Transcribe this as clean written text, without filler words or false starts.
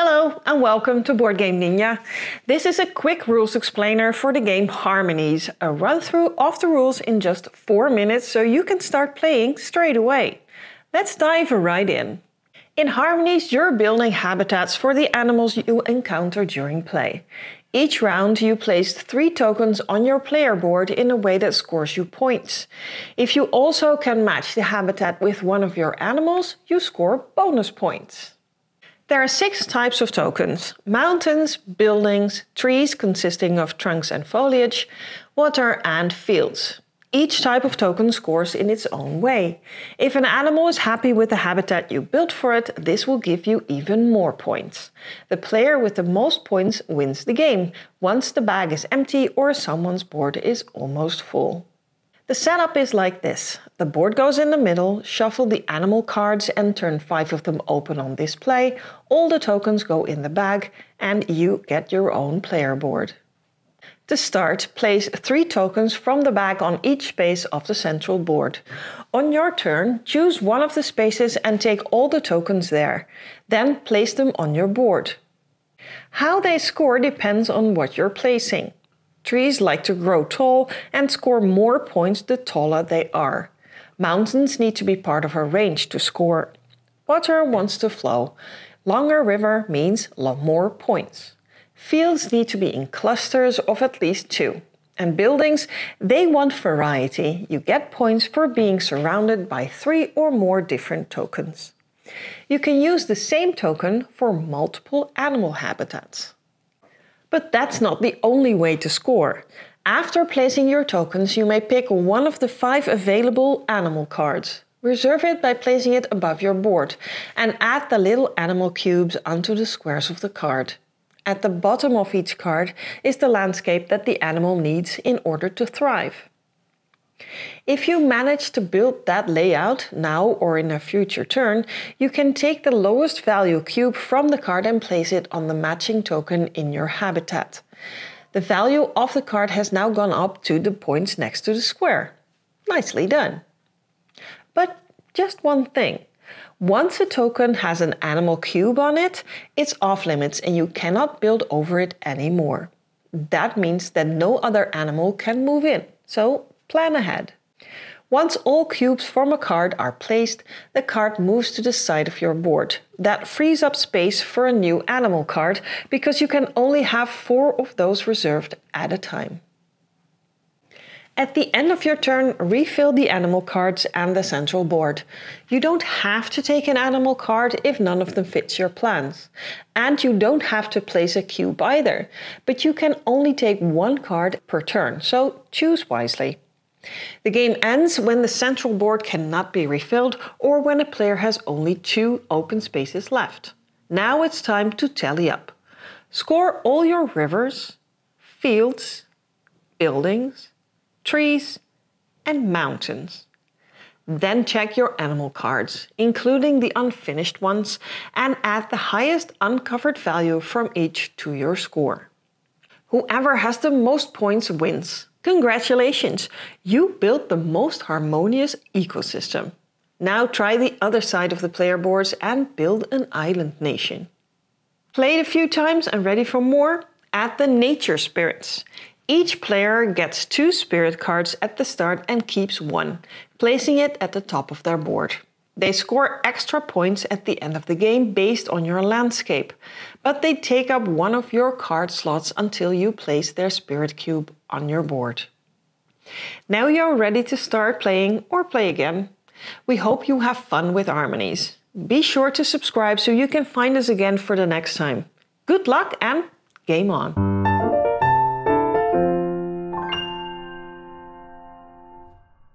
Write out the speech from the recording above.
Hello and welcome to Boardgame Ninja. This is a quick rules explainer for the game Harmonies, a run-through of the rules in just 4 minutes so you can start playing straight away. Let's dive right in. In Harmonies, you're building habitats for the animals you encounter during play. Each round you place 3 tokens on your player board in a way that scores you points. If you also can match the habitat with one of your animals, you score bonus points. There are 6 types of tokens: mountains, buildings, trees consisting of trunks and foliage, water and fields. Each type of token scores in its own way. If an animal is happy with the habitat you built for it, this will give you even more points. The player with the most points wins the game, once the bag is empty or someone's board is almost full. The setup is like this. The board goes in the middle, shuffle the animal cards and turn 5 of them open on display. All the tokens go in the bag and you get your own player board. To start, place 3 tokens from the bag on each space of the central board. On your turn, choose one of the spaces and take all the tokens there. Then place them on your board. How they score depends on what you're placing. Trees like to grow tall and score more points the taller they are. Mountains need to be part of a range to score. Water wants to flow. Longer river means more points. Fields need to be in clusters of at least 2. And buildings, they want variety. You get points for being surrounded by 3 or more different tokens. You can use the same token for multiple animal habitats. But that's not the only way to score. After placing your tokens, you may pick one of the 5 available animal cards. Reserve it by placing it above your board and add the little animal cubes onto the squares of the card. At the bottom of each card is the landscape that the animal needs in order to thrive. If you manage to build that layout now or in a future turn, you can take the lowest value cube from the card and place it on the matching token in your habitat. The value of the card has now gone up to the points next to the square. Nicely done. But just one thing. Once a token has an animal cube on it, it's off limits and you cannot build over it anymore. That means that no other animal can move in, so plan ahead. Once all cubes from a card are placed, the card moves to the side of your board. That frees up space for a new animal card because you can only have 4 of those reserved at a time. At the end of your turn, refill the animal cards and the central board. You don't have to take an animal card if none of them fits your plans. And you don't have to place a cube either, but you can only take 1 card per turn, so choose wisely. The game ends when the central board cannot be refilled or when a player has only 2 open spaces left. Now it's time to tally up. Score all your rivers, fields, buildings, trees and mountains. Then check your animal cards, including the unfinished ones, and add the highest uncovered value from each to your score. Whoever has the most points wins. Congratulations! You built the most harmonious ecosystem. Now try the other side of the player boards and build an island nation. Played a few times and ready for more? Add the nature spirits. Each player gets 2 spirit cards at the start and keeps 1, placing it at the top of their board. They score extra points at the end of the game based on your landscape, but they take up one of your card slots until you place their spirit cube on your board. Now you're ready to start playing or play again. We hope you have fun with Harmonies. Be sure to subscribe so you can find us again for the next time. Good luck and game on!